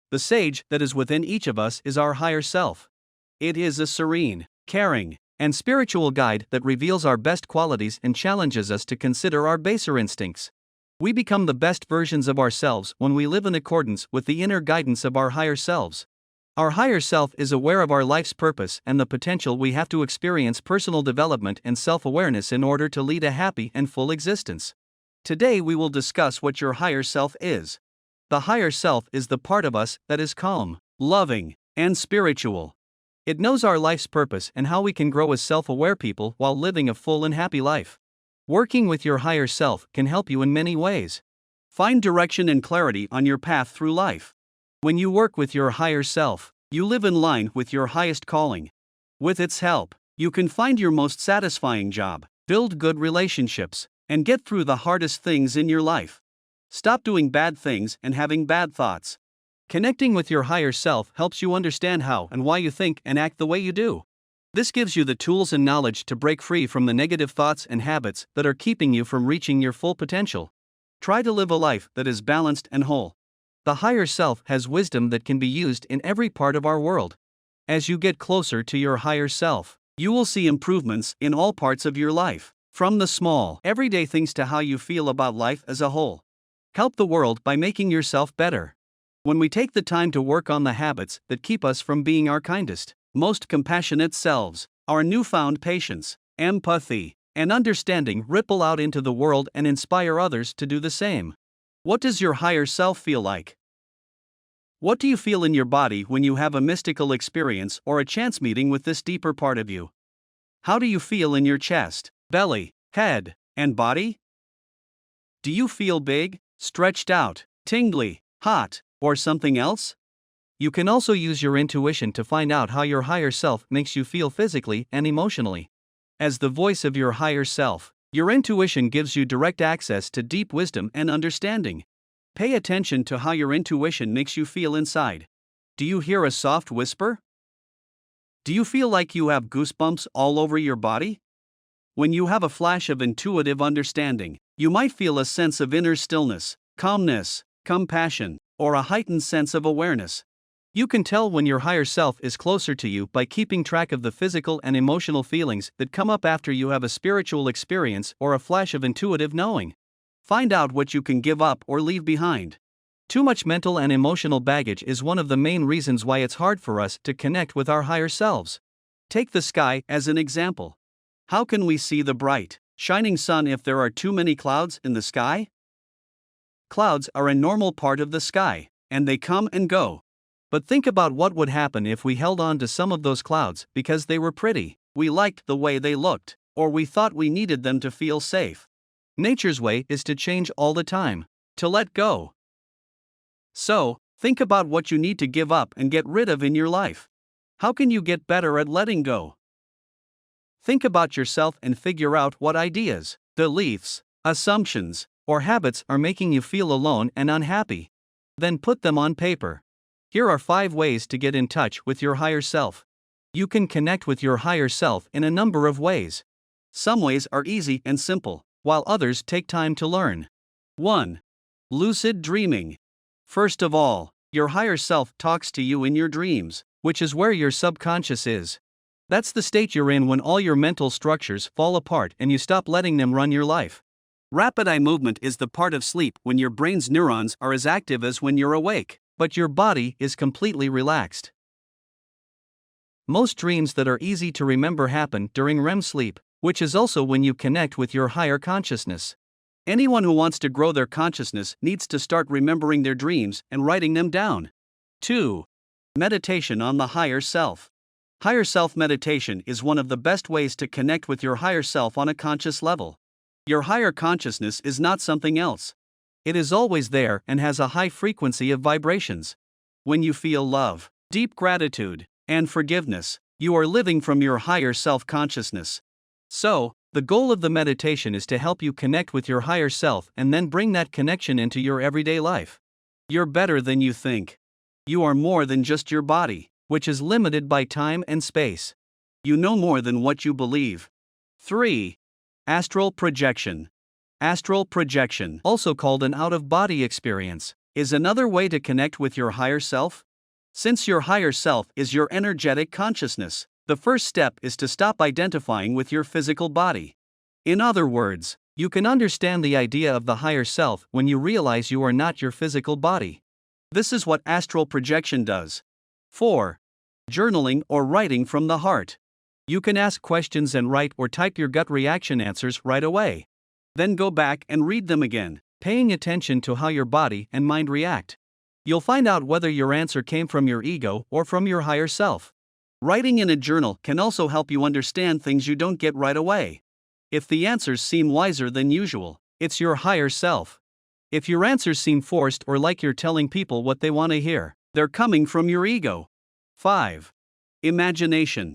The sage that is within each of us is our higher self. It is a serene, caring, and spiritual guide that reveals our best qualities and challenges us to consider our baser instincts. We become the best versions of ourselves when we live in accordance with the inner guidance of our higher selves. Our higher self is aware of our life's purpose and the potential we have to experience personal development and self-awareness in order to lead a happy and full existence. Today we will discuss what your higher self is. The higher self is the part of us that is calm, loving, and spiritual. It knows our life's purpose and how we can grow as self-aware people while living a full and happy life. Working with your higher self can help you in many ways. Find direction and clarity on your path through life. When you work with your higher self, you live in line with your highest calling. With its help, you can find your most satisfying job, build good relationships, and get through the hardest things in your life. Stop doing bad things and having bad thoughts. Connecting with your higher self helps you understand how and why you think and act the way you do. This gives you the tools and knowledge to break free from the negative thoughts and habits that are keeping you from reaching your full potential. Try to live a life that is balanced and whole. The higher self has wisdom that can be used in every part of our world. As you get closer to your higher self, you will see improvements in all parts of your life, from the small, everyday things to how you feel about life as a whole. Help the world by making yourself better. When we take the time to work on the habits that keep us from being our kindest, most compassionate selves, our newfound patience, empathy, and understanding ripple out into the world and inspire others to do the same. What does your higher self feel like? What do you feel in your body when you have a mystical experience or a chance meeting with this deeper part of you? How do you feel in your chest, belly, head, and body? Do you feel big, stretched out, tingly, hot, or something else? You can also use your intuition to find out how your higher self makes you feel physically and emotionally. As the voice of your higher self, your intuition gives you direct access to deep wisdom and understanding. Pay attention to how your intuition makes you feel inside. Do you hear a soft whisper? Do you feel like you have goosebumps all over your body? When you have a flash of intuitive understanding, you might feel a sense of inner stillness, calmness, compassion, or a heightened sense of awareness. You can tell when your higher self is closer to you by keeping track of the physical and emotional feelings that come up after you have a spiritual experience or a flash of intuitive knowing. Find out what you can give up or leave behind. Too much mental and emotional baggage is one of the main reasons why it's hard for us to connect with our higher selves. Take the sky as an example. How can we see the bright, shining sun if there are too many clouds in the sky? Clouds are a normal part of the sky, and they come and go. But think about what would happen if we held on to some of those clouds because they were pretty, we liked the way they looked, or we thought we needed them to feel safe. Nature's way is to change all the time, to let go. So, think about what you need to give up and get rid of in your life. How can you get better at letting go? Think about yourself and figure out what ideas, beliefs, assumptions, or habits are making you feel alone and unhappy. Then put them on paper. Here are 5 ways to get in touch with your higher self. You can connect with your higher self in a number of ways. Some ways are easy and simple, while others take time to learn. 1. Lucid Dreaming. First of all, your higher self talks to you in your dreams, which is where your subconscious is. That's the state you're in when all your mental structures fall apart and you stop letting them run your life. Rapid eye movement is the part of sleep when your brain's neurons are as active as when you're awake, but your body is completely relaxed. Most dreams that are easy to remember happen during REM sleep, which is also when you connect with your higher consciousness. Anyone who wants to grow their consciousness needs to start remembering their dreams and writing them down. 2. Meditation on the higher self. Higher self meditation is one of the best ways to connect with your higher self on a conscious level. Your higher consciousness is not something else. It is always there and has a high frequency of vibrations. When you feel love, deep gratitude, and forgiveness, you are living from your higher self-consciousness. So, the goal of the meditation is to help you connect with your higher self and then bring that connection into your everyday life. You're better than you think. You are more than just your body, which is limited by time and space. You know more than what you believe. 3. Astral Projection. Astral projection, also called an out-of-body experience, is another way to connect with your higher self. Since your higher self is your energetic consciousness, the first step is to stop identifying with your physical body. In other words, you can understand the idea of the higher self when you realize you are not your physical body. This is what astral projection does. 4. Journaling or writing from the heart. You can ask questions and write or type your gut reaction answers right away. Then go back and read them again, paying attention to how your body and mind react. You'll find out whether your answer came from your ego or from your higher self. Writing in a journal can also help you understand things you don't get right away. If the answers seem wiser than usual, it's your higher self. If your answers seem forced or like you're telling people what they want to hear, they're coming from your ego. 5. Imagination.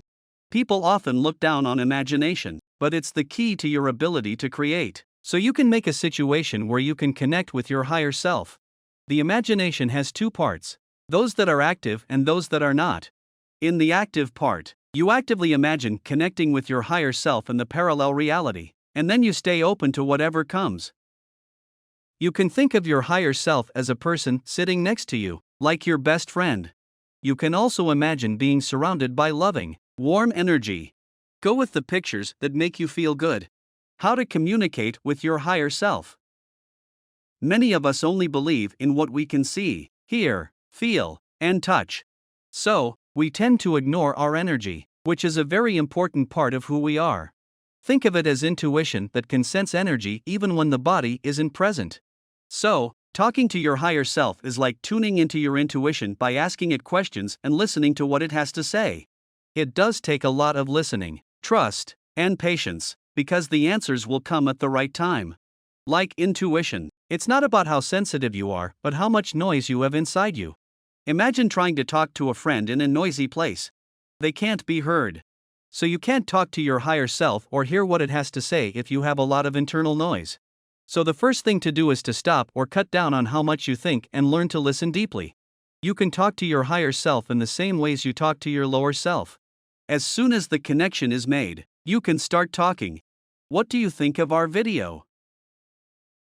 People often look down on imagination, but it's the key to your ability to create. So you can make a situation where you can connect with your higher self. The imagination has two parts, those that are active and those that are not. In the active part, you actively imagine connecting with your higher self in the parallel reality, and then you stay open to whatever comes. You can think of your higher self as a person sitting next to you, like your best friend. You can also imagine being surrounded by loving, warm energy. Go with the pictures that make you feel good. How to communicate with your higher self. Many of us only believe in what we can see, hear, feel, and touch. So, we tend to ignore our energy, which is a very important part of who we are. Think of it as intuition that can sense energy even when the body isn't present. So, talking to your higher self is like tuning into your intuition by asking it questions and listening to what it has to say. It does take a lot of listening, trust, and patience, because the answers will come at the right time. Like intuition, it's not about how sensitive you are, but how much noise you have inside you. Imagine trying to talk to a friend in a noisy place. They can't be heard. So you can't talk to your higher self or hear what it has to say if you have a lot of internal noise. So the first thing to do is to stop or cut down on how much you think and learn to listen deeply. You can talk to your higher self in the same ways you talk to your lower self. As soon as the connection is made, you can start talking. What do you think of our video?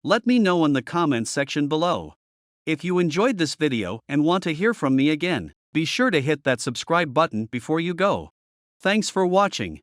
Let me know in the comments section below. If you enjoyed this video and want to hear from me again, be sure to hit that subscribe button before you go. Thanks for watching.